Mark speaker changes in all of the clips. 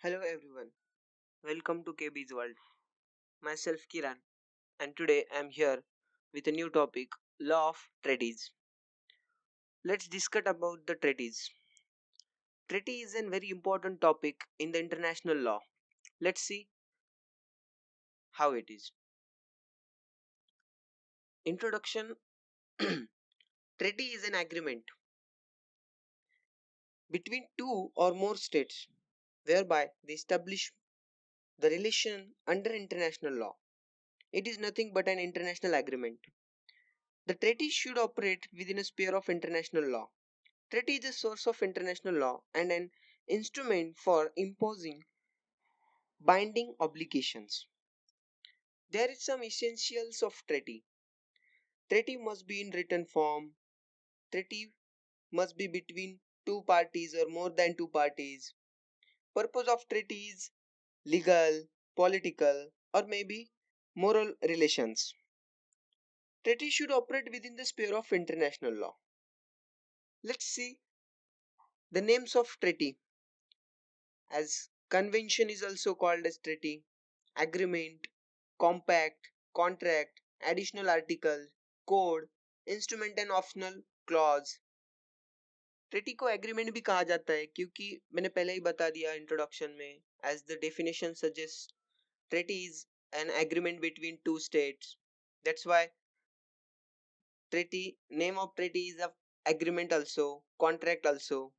Speaker 1: Hello everyone, welcome to KB's World. Myself Kiran, and today I'm here with a new topic, Law of Treaties. Let's discuss about the treaties. Treaty is a very important topic in the international law. Let's see how it is. Introduction. Treaty is an agreement between two or more states whereby they establish the relation under international law. It is nothing but an international agreement. The treaty should operate within a sphere of international law. Treaty is a source of international law and an instrument for imposing binding obligations. There is some essentials of treaty. Treaty must be in written form. Treaty must be between two parties or more than two parties. Purpose of treaty is legal, political, or maybe moral relations. Treaty should operate within the sphere of international law. Let's see the names of treaty. As convention is also called as treaty, agreement, compact, contract, additional article, code, instrument and optional clause. Treaty को agreement भी कहा जाता है क्योंकि मैंने पहले ही बता दिया इंट्रोडक्शन में, as the definition suggest, treaty is an agreement between two states. That's why treaty, name of treaty is a agreement also, contract also.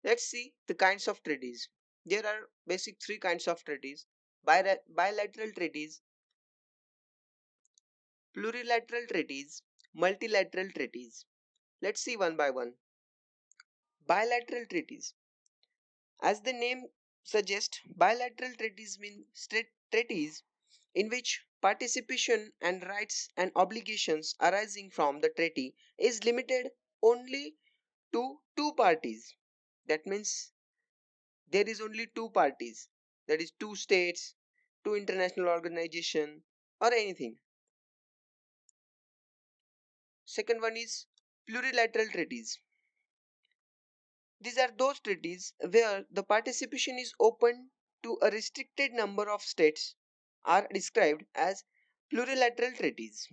Speaker 1: Let's see the kinds of treaties. There are basic three kinds of treaties: bilateral treaties, plurilateral treaties, multilateral treaties. Let's see one by one. Bilateral treaties. As the name suggests, bilateral treaties mean treaties in which participation and rights and obligations arising from the treaty is limited only to two parties. That means there is only two parties, that is two states, two international organization, or anything. Second one is plurilateral treaties. These are those treaties where the participation is open to a restricted number of states, are described as plurilateral treaties.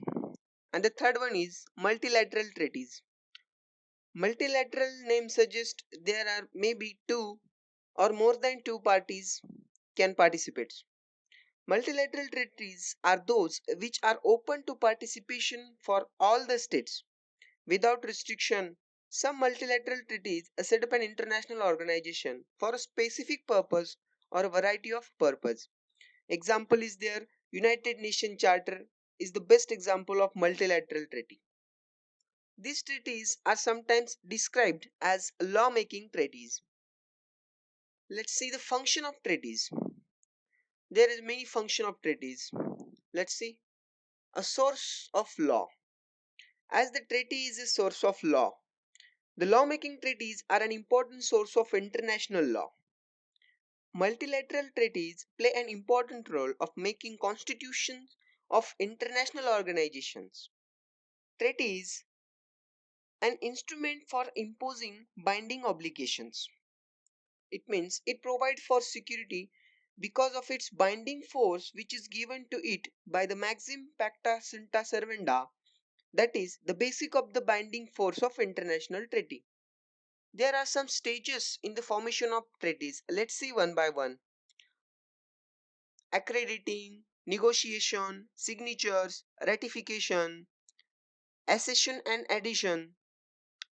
Speaker 1: And the third one is multilateral treaties. Multilateral name suggests there are maybe two or more than two parties can participate. Multilateral treaties are those which are open to participation for all the states without restriction. Some multilateral treaties set up an international organization for a specific purpose or a variety of purpose. Example is there, United Nations Charter is the best example of multilateral treaty. These treaties are sometimes described as lawmaking treaties. Let's see the function of treaties. There is many function of treaties. Let's see. A source of law. As the treaty is a source of law, the lawmaking treaties are an important source of international law. Multilateral treaties play an important role of making constitutions of international organizations. Treaties an instrument for imposing binding obligations. It means it provides for security because of its binding force which is given to it by the maxim pacta sunt servanda, that is the basic of the binding force of international treaty. There are some stages in the formation of treaties. Let's see one by one. Accrediting, negotiation, signatures, ratification, accession and adhesion,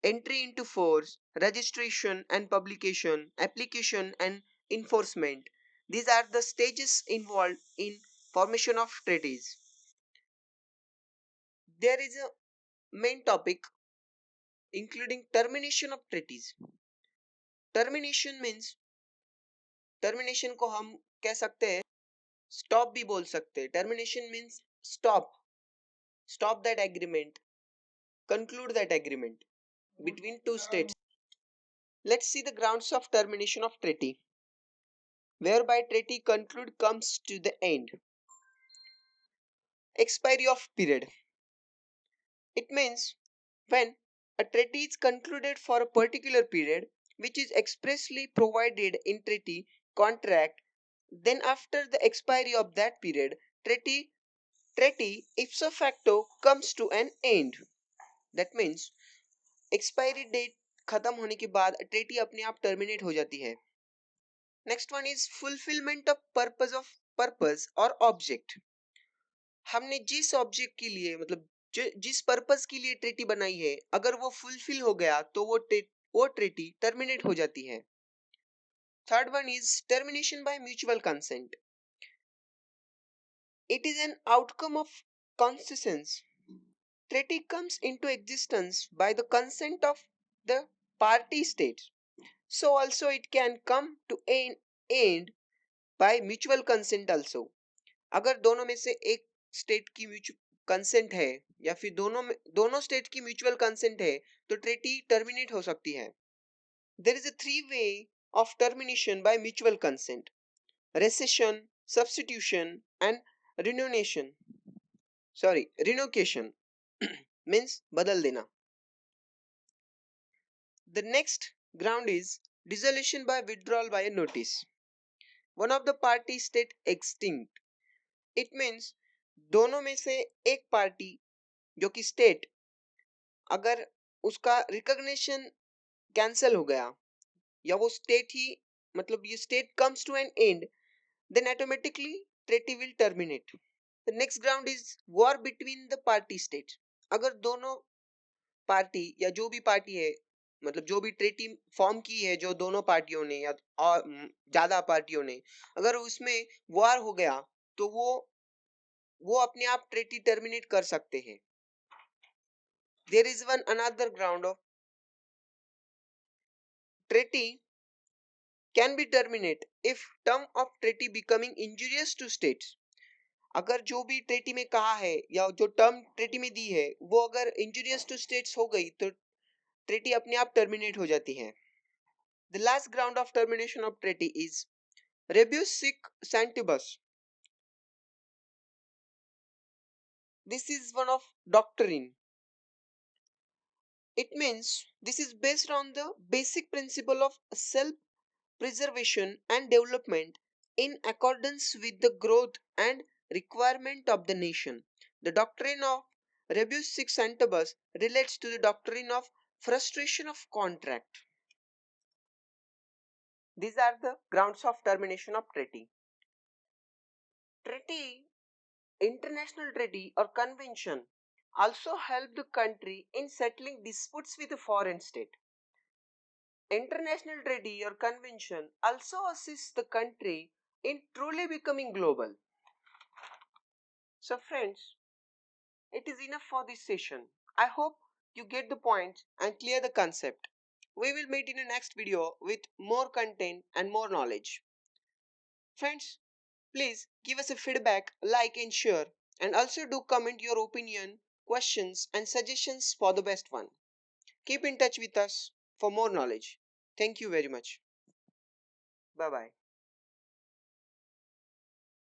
Speaker 1: entry into force, registration and publication, application and enforcement. These are the stages involved in formation of treaties. There is a main topic including termination of treaties. Termination means, termination को हम कह सकते हैं stop भी बोल सकते हैं. Termination means stop that agreement, conclude that agreement between two states. Let's see the grounds of termination of treaty. Whereby treaty conclude comes to the end. Expiry of period. It means when a treaty is concluded for a particular period which is expressly provided in treaty contract, then after the expiry of that period, treaty ipso facto comes to an end. That means expiry date खत्म होने के बाद treaty अपने आप terminate हो जाती है. Next one is fulfillment of purpose or object. हमने जिस ऑब्जेक्ट के लिए मतलब जिस पर्पस के लिए ट्रीटी बनाई है, अगर वो फुलफिल हो गया तो वो ट्रीटी टर्मिनेट हो जाती है. Third one is termination by mutual consent. It is an outcome of consensus. Treaty comes into existence by the consent of the party states. So also it can come to an end by mutual consent also. अगर दोनों में से एक state की mutual consent है या फिर दोनों स्टेट की म्यूचुअल कंसेंट है तो ट्रीटी टर्मिनेट हो सकती है. There is a three way of termination by mutual consent: rescission, substitution and renunciation. Sorry, renovation means बदल देना. The next ground is dissolution by withdrawal by a notice. One of the party state extinct. It means दोनों में से एक party जो कि state, अगर उसका रिकॉग्निशन कैंसिल हो गया या वो स्टेट ही मतलब ये state comes to an end, then automatically treaty will terminate. The next ground is war between the party state. अगर दोनों पार्टी या जो भी पार्टी है मतलब जो भी ट्रीटी फॉर्म की है जो दोनों पार्टियों ने या और ज्यादा पार्टियों ने, अगर उसमें वॉर हो गया तो वो अपने आप ट्रीटी टर्मिनेट कर सकते हैं. There is one another ground of treaty can be terminate if term of treaty becoming injurious to states. अगर जो भी ट्रीटी में कहा है या जो टर्म ट्रीटी में दी है वो अगर इंजूरियस टू स्टेट्स हो गई तो ट्रीटी अपने आप टर्मिनेट हो जाती है. The last ground of termination of treaty is rebus sic santibus. This is one of doctrine. It means this is based on the basic principle of self preservation and development in accordance with the growth and requirement of the nation. The doctrine of rebus sic santibus relates to the doctrine of frustration of contract. These are the grounds of termination of treaty. Treaty, international treaty or convention also help the country in settling disputes with a foreign state. International treaty or convention also assists the country in truly becoming global. So friends, it is enough for this session. I hope you get the point and clear the concept. We will meet in the next video with more content and more knowledge. Friends, please give us a feedback, like and share, and also do comment your opinion, questions and suggestions for the best one. Keep in touch with us for more knowledge. Thank you very much. Bye bye.